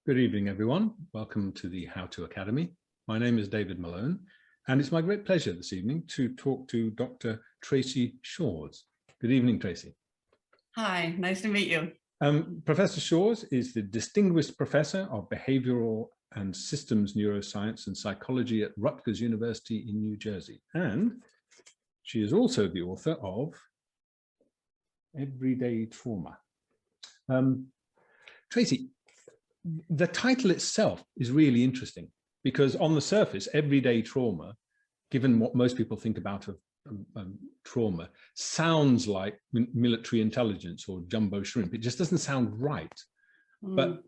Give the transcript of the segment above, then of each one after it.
Good evening, everyone. Welcome to the How To Academy. My name is David Malone, and it's my great pleasure this evening to talk to Dr. Tracey Shors. Good evening, Tracey. Hi, nice to meet you. Professor Shors is the Distinguished Professor of Behavioral and Systems Neuroscience and Psychology at Rutgers University in New Jersey. And she is also the author of Everyday Trauma. Tracey, the title itself is really interesting because on the surface, everyday trauma, given what most people think about of trauma, sounds like military intelligence or jumbo shrimp. It just doesn't sound right. But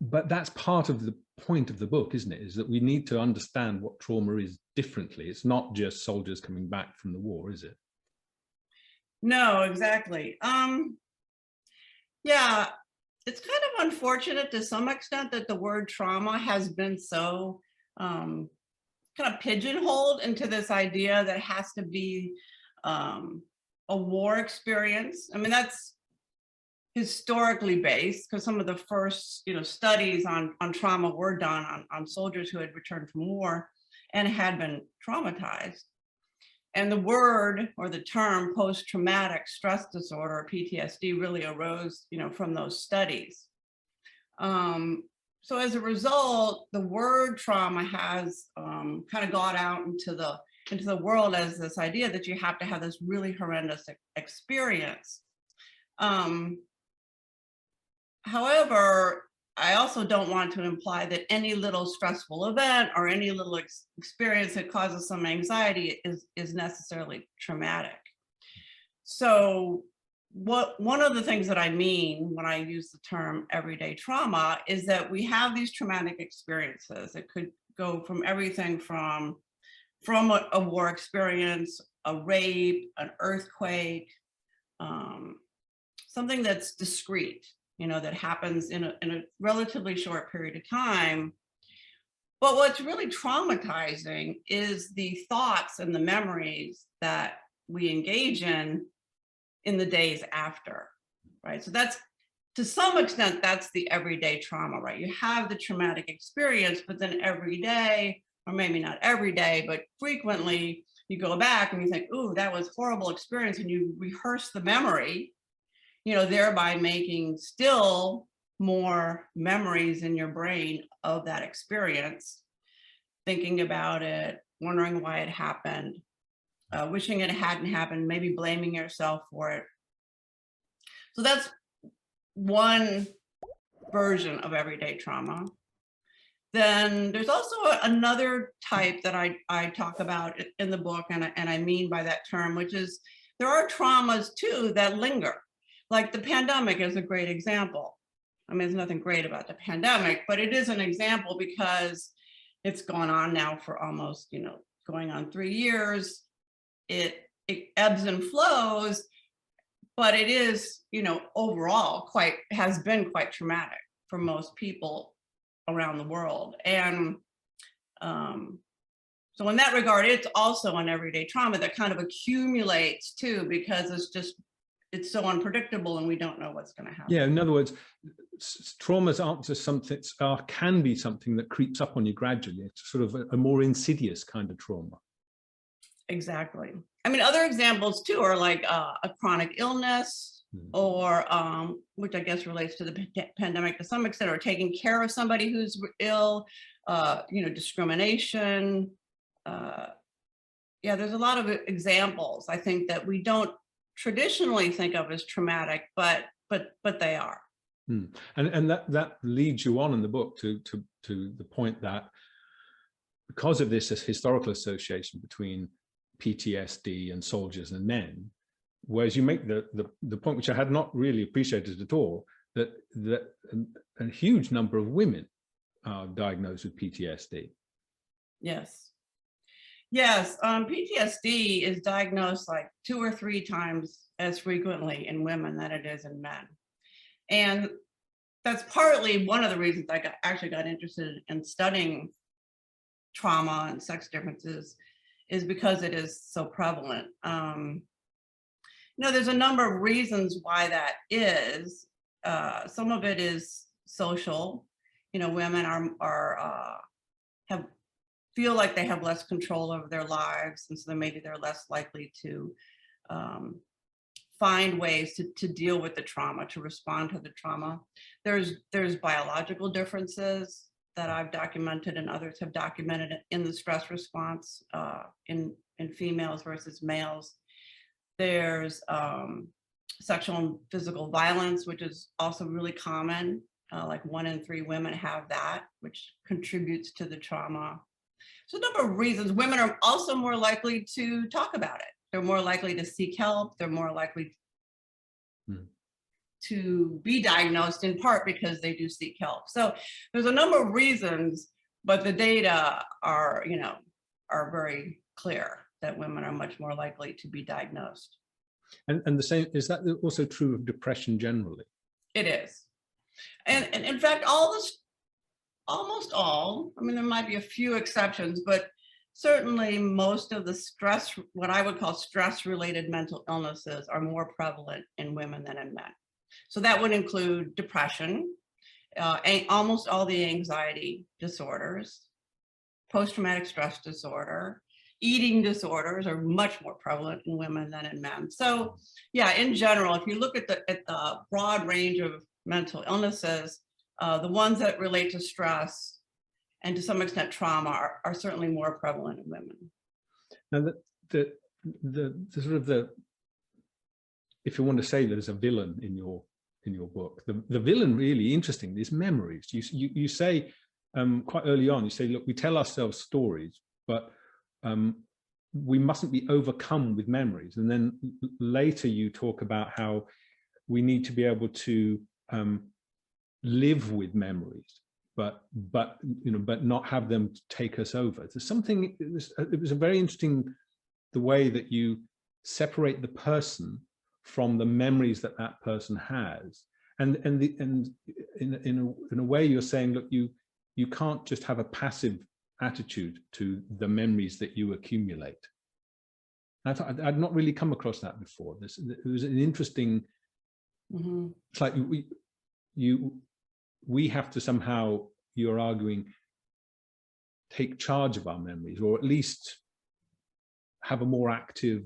that's part of the point of the book, isn't it? Is that we need to understand what trauma is differently. It's not just soldiers coming back from the war, is it? No, exactly. Yeah, it's kind of unfortunate to some extent that the word trauma has been so kind of pigeonholed into this idea that it has to be a war experience. I mean, that's historically based because some of the first studies on trauma were done on soldiers who had returned from war and had been traumatized. And the word or the term post-traumatic stress disorder, or PTSD, really arose, from those studies. So as a result, the word trauma has kind of got out into the world as this idea that you have to have this really horrendous experience. However, I also don't want to imply that any little stressful event or any little experience that causes some anxiety is necessarily traumatic. So one of the things that I mean when I use the term everyday trauma is that we have these traumatic experiences. It could go from everything from a war experience, a rape, an earthquake, something that's discrete, that happens in a relatively short period of time. But what's really traumatizing is the thoughts and the memories that we engage in the days after, right? So that's, to some extent, that's the everyday trauma, right? You have the traumatic experience, but then every day, or maybe not every day, but frequently, you go back and you think, ooh, that was a horrible experience, and you rehearse the memory, thereby making still more memories in your brain of that experience, thinking about it, wondering why it happened, wishing it hadn't happened, maybe blaming yourself for it. So that's one version of everyday trauma. Then there's also another type that I talk about in the book, and I mean by that term, which is there are traumas too that linger. Like the pandemic is a great example. I mean, there's nothing great about the pandemic, but it is an example because it's gone on now for almost, going on 3 years. It ebbs and flows, but it is, overall has been quite traumatic for most people around the world. And so in that regard, it's also an everyday trauma that kind of accumulates too, because it's so unpredictable and we don't know what's going to happen. Yeah, in other words, traumas aren't just something, can be something that creeps up on you gradually. It's sort of a more insidious kind of trauma. Exactly. I mean, other examples too are like a chronic illness, or which I guess relates to the pandemic to some extent, or taking care of somebody who's ill, discrimination. Yeah, there's a lot of examples, I think, that we don't traditionally think of as traumatic, but they are. And that leads you on in the book to the point that because of this historical association between PTSD and soldiers and men, whereas you make the point, which I had not really appreciated at all, that a huge number of women are diagnosed with PTSD. Yes, PTSD is diagnosed like 2 or 3 times as frequently in women than it is in men. And that's partly one of the reasons I actually got interested in studying trauma and sex differences, is because it is so prevalent. There's a number of reasons why that is. Some of it is social. women feel like they have less control over their lives, and so maybe they're less likely to find ways to deal with the trauma, to respond to the trauma. There's biological differences that I've documented and others have documented in the stress response in females versus males. There's sexual and physical violence, which is also really common. Like 1 in 3 women have that, which contributes to the trauma. So a number of reasons. Women are also more likely to talk about it. They're more likely to seek help. They're more likely to be diagnosed, in part because they do seek help. So there's a number of reasons, but the data are very clear that women are much more likely to be diagnosed. And the same, is that also true of depression generally? It is. And in fact, almost all, I mean, there might be a few exceptions, but certainly most of the stress, what I would call stress-related mental illnesses, are more prevalent in women than in men. So that would include depression, almost all the anxiety disorders, post-traumatic stress disorder, eating disorders are much more prevalent in women than in men. So yeah, in general, if you look at the broad range of mental illnesses, the ones that relate to stress and to some extent trauma are certainly more prevalent in women. Now, if you want to say there's a villain in your book, the villain, really interesting, is memories. You say quite early on, you say, look, we tell ourselves stories, but we mustn't be overcome with memories. And then later you talk about how we need to be able to live with memories, but not have them take us over. There's something. It was a very interesting, the way that you separate the person from the memories that person has, and in a way you're saying, look, you can't just have a passive attitude to the memories that you accumulate. I thought I'd not really come across that before. It was an interesting. It's like we have to somehow, you're arguing, take charge of our memories, or at least have a more active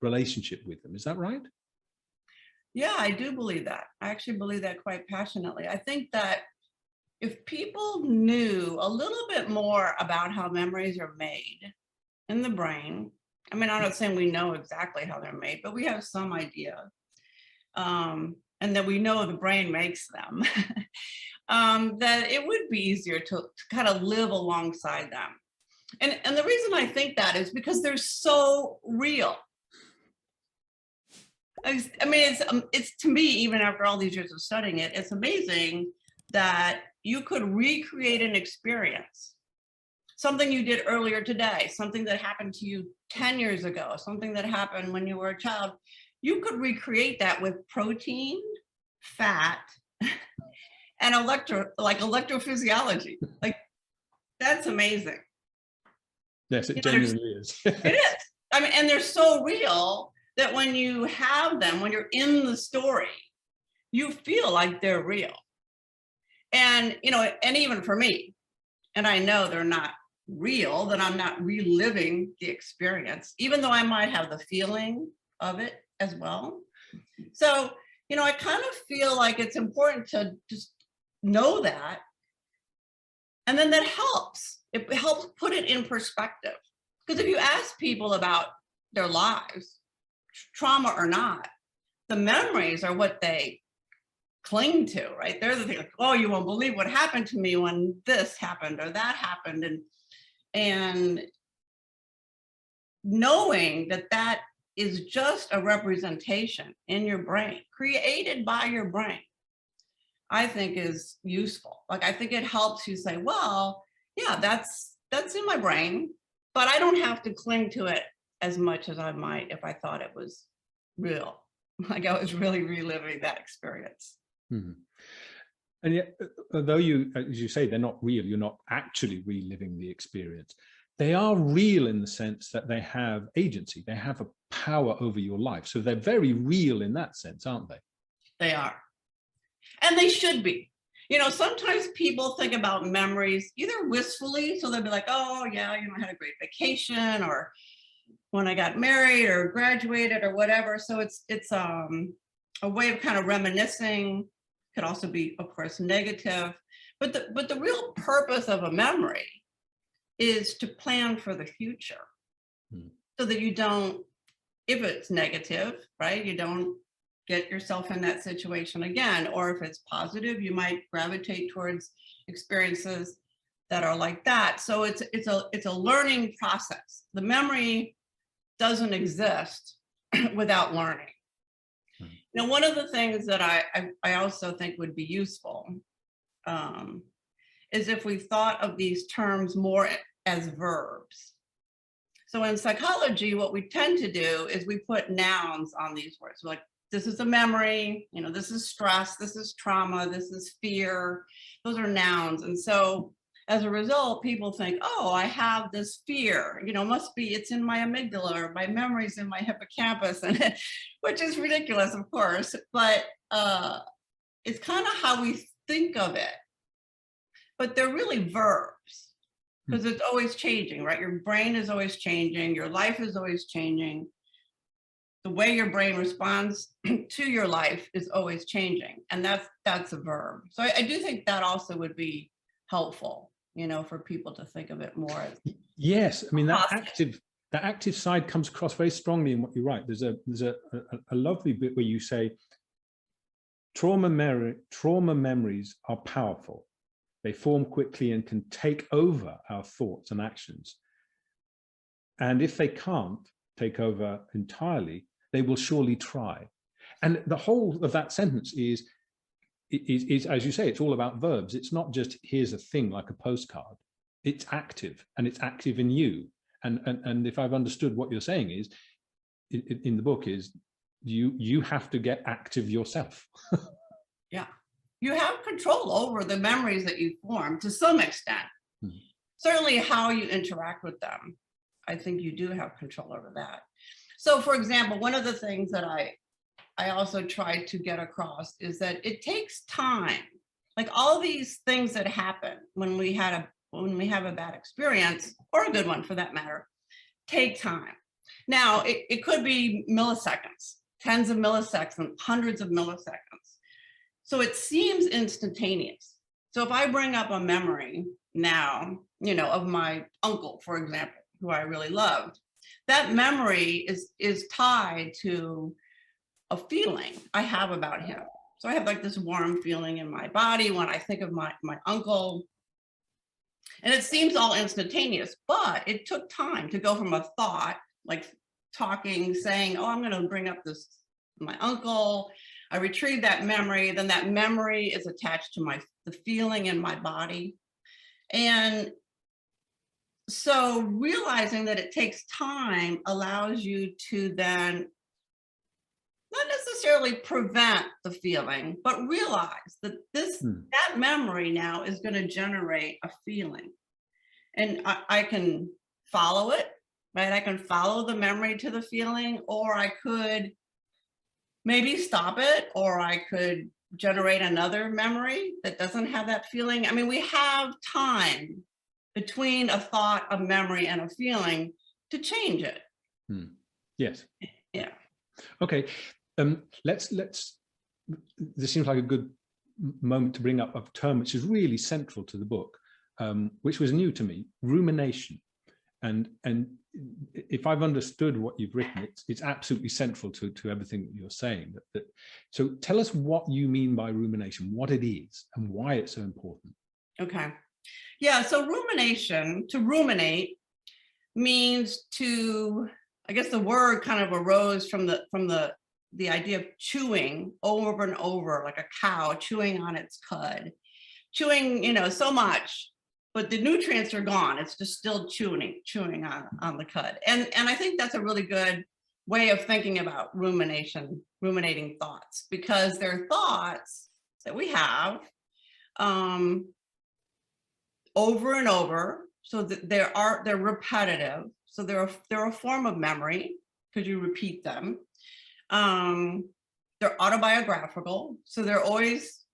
relationship with them. Is that right? Yeah, I do believe that. I actually believe that quite passionately. I think that if people knew a little bit more about how memories are made in the brain, I mean, I'm not saying we know exactly how they're made, but we have some idea. And that we know the brain makes them, that it would be easier to kind of live alongside them. And the reason I think that is because they're so real. I mean, it's to me, even after all these years of studying it, it's amazing that you could recreate an experience, something you did earlier today, something that happened to you 10 years ago, something that happened when you were a child. You could recreate that with protein, fat, and electrophysiology. Like, that's amazing. Yes, it genuinely is. It is. I mean, and they're so real that when you have them, when you're in the story, you feel like they're real. And, and even for me, and I know they're not real, that I'm not reliving the experience, even though I might have the feeling of it as well. So, I kind of feel like it's important to just know that. And then that helps. It helps put it in perspective. Because if you ask people about their lives, trauma or not, the memories are what they cling to, right? They're the thing like, oh, you won't believe what happened to me when this happened or that happened. And knowing that is just a representation in your brain, created by your brain, I think is useful. Like, I think it helps you say, well, yeah, that's in my brain, but I don't have to cling to it as much as I might if I thought it was real. Like I was really reliving that experience. Mm-hmm. And yet, although you, as you say, they're not real, you're not actually reliving the experience. They are real in the sense that they have agency, they have a power over your life. So they're very real in that sense, aren't they? They are. And they should be. Sometimes people think about memories either wistfully, so they'll be like, oh yeah, I had a great vacation, or when I got married or graduated or whatever. So it's a way of kind of reminiscing. Could also be, of course, negative. But the real purpose of a memory is to plan for the future, so that you don't, if it's negative, right, you don't get yourself in that situation again. Or if it's positive, you might gravitate towards experiences that are like that. So it's a learning process. The memory doesn't exist without learning. One of the things that I also think would be useful is if we thought of these terms more as verbs. So in psychology, what we tend to do is we put nouns on these words. Like, this is a memory, this is stress, this is trauma, this is fear. Those are nouns. And so as a result, people think, oh, I have this fear, must be, it's in my amygdala, or my memory's in my hippocampus, and which is ridiculous, of course, but it's kind of how we think of it. But they're really verbs, because it's always changing, right? Your brain is always changing, your life is always changing. The way your brain responds to your life is always changing, and that's a verb. So I do think that also would be helpful, for people to think of it more as. Yes, I mean, that active side comes across very strongly in what you write. There's a lovely bit where you say, trauma memories are powerful. They form quickly and can take over our thoughts and actions. And if they can't take over entirely, they will surely try. And the whole of that sentence is, as you say, it's all about verbs. It's not just, here's a thing like a postcard. It's active, and it's active in you. And if I've understood what you're saying is, in the book, is you have to get active yourself. Yeah. You have control over the memories that you form to some extent. Certainly how you interact with them, I think you do have control over that. So for example, one of the things that I also try to get across is that it takes time. Like, all these things that happen when we have a bad experience, or a good one for that matter, take time. Now, it could be milliseconds, tens of milliseconds, hundreds of milliseconds. So it seems instantaneous. So if I bring up a memory now, of my uncle, for example, who I really loved, that memory is tied to a feeling I have about him. So I have like this warm feeling in my body when I think of my uncle. And it seems all instantaneous, but it took time to go from a thought, like talking, saying, oh, I'm going to bring up my uncle. I retrieve that memory. Then that memory is attached to the feeling in my body. And so realizing that it takes time allows you to then not necessarily prevent the feeling, but realize that that memory now is going to generate a feeling. And I can follow it, right? I can follow the memory to the feeling, or I could maybe stop it, or I could generate another memory that doesn't have that feeling. I mean, we have time between a thought, a memory, and a feeling to change it. Yes. Yeah. Okay. This seems like a good moment to bring up a term which is really central to the book, which was new to me: rumination. And if I've understood what you've written, it's absolutely central to everything that you're saying. So tell us what you mean by rumination, what it is, and why it's so important. Okay. Yeah. So rumination, to ruminate, means to, I guess the word kind of arose from the idea of chewing over and over, like a cow chewing on its cud, chewing, so much, but the nutrients are gone. It's just still chewing on the cud. And I think that's a really good way of thinking about ruminating thoughts, because they're thoughts that we have over and over. So that they're repetitive. So they're a form of memory, because you repeat them. They're autobiographical, so they're always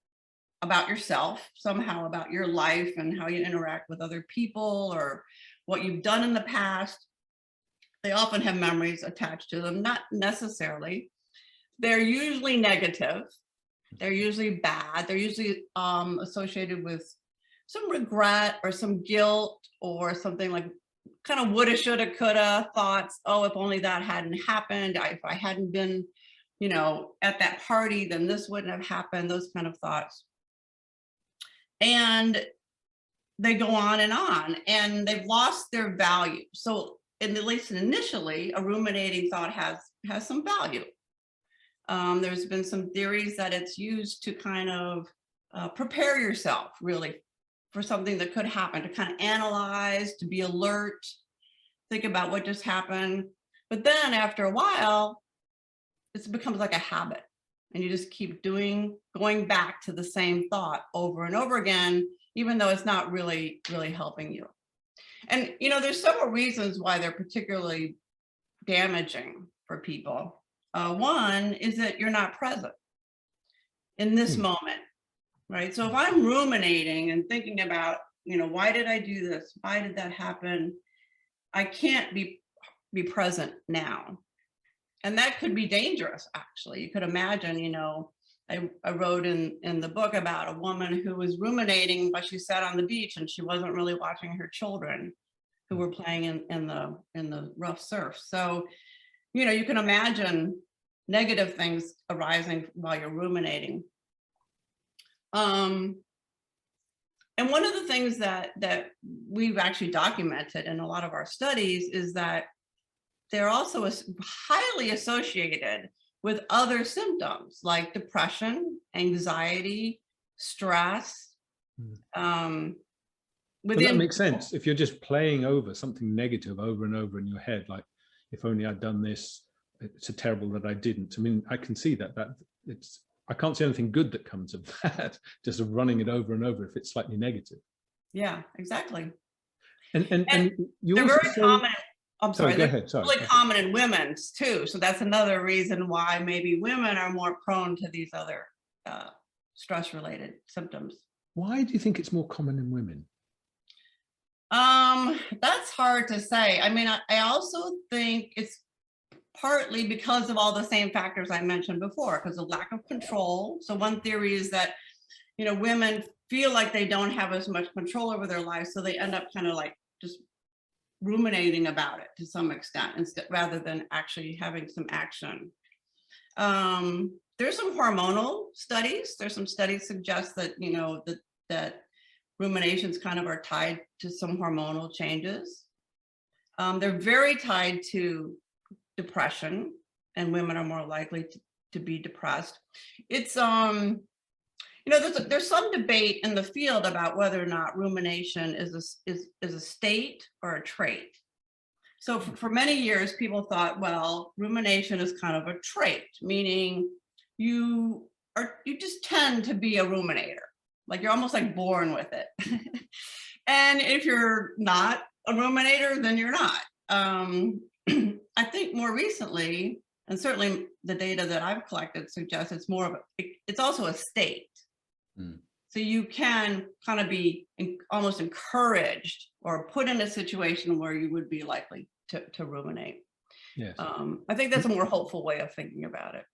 about yourself, somehow about your life and how you interact with other people or what you've done in the past. They often have memories attached to them, not necessarily. They're usually negative. They're usually bad. They're usually associated with some regret or some guilt or something like kind of woulda, shoulda, coulda thoughts. Oh, if only that hadn't happened. If I hadn't been, at that party, then this wouldn't have happened. Those kind of thoughts. And they go on, and they've lost their value. So, at least initially, a ruminating thought has some value. There's been some theories that it's used to kind of prepare yourself, really, for something that could happen, to kind of analyze, to be alert, think about what just happened. But then after a while, it becomes like a habit, and you just keep going back to the same thought over and over again, even though it's not really helping you. And, there's several reasons why they're particularly damaging for people. One is that you're not present in this moment, right? So if I'm ruminating and thinking about, why did I do this? Why did that happen? I can't be present now. And that could be dangerous, actually. You could imagine, I wrote in the book about a woman who was ruminating, but she sat on the beach and she wasn't really watching her children who were playing in the rough surf. So, you can imagine negative things arising while you're ruminating. And one of the things that we've actually documented in a lot of our studies is that they're also highly associated with other symptoms like depression, anxiety, stress. Well, that makes sense. If you're just playing over something negative over and over in your head, like, if only I'd done this, it's terrible that I didn't. I mean, I can see that I can't see anything good that comes of that, just of running it over and over if it's slightly negative. Yeah, exactly. And you they're very common. I'm sorry, go ahead. They're really common in women too. So that's another reason why maybe women are more prone to these other stress-related symptoms. Why do you think it's more common in women? That's hard to say. I mean, I also think it's partly because of all the same factors I mentioned before, because of lack of control. So one theory is that, women feel like they don't have as much control over their lives, so they end up kind of like just ruminating about it to some extent, rather than actually having some action. There's some hormonal studies. There's some studies suggest that, that ruminations kind of are tied to some hormonal changes. They're very tied to depression, and women are more likely to be depressed. It's there's some debate in the field about whether or not rumination is a state or a trait. So for many years, people thought, well, rumination is kind of a trait, meaning you just tend to be a ruminator, like you're almost like born with it. And if you're not a ruminator, then you're not. I think more recently, and certainly the data that I've collected suggests it's also a state. So you can kind of be almost encouraged or put in a situation where you would be likely to ruminate. Yes. I think that's a more hopeful way of thinking about it.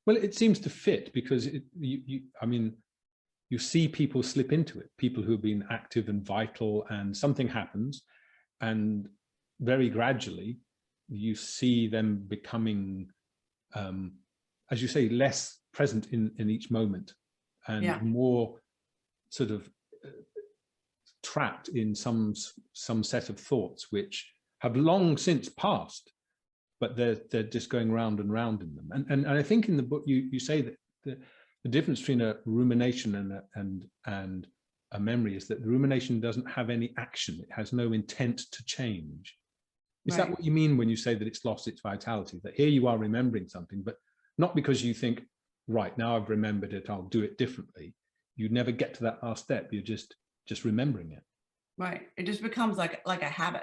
Well, it seems to fit because you see people slip into it, people who've been active and vital, and something happens, and very gradually you see them becoming, as you say, less present in each moment, and more sort of trapped in some set of thoughts which have long since passed, but they're just going round and round in them. And I think in the book you say that the difference between a rumination and a memory is that the rumination doesn't have any action. It has no intent to change. Is that what you mean when you say that it's lost its vitality? That here you are remembering something, but not because you think, right, now I've remembered it, I'll do it differently. You never get to that last step. You're just remembering it. Right. It just becomes like a habit.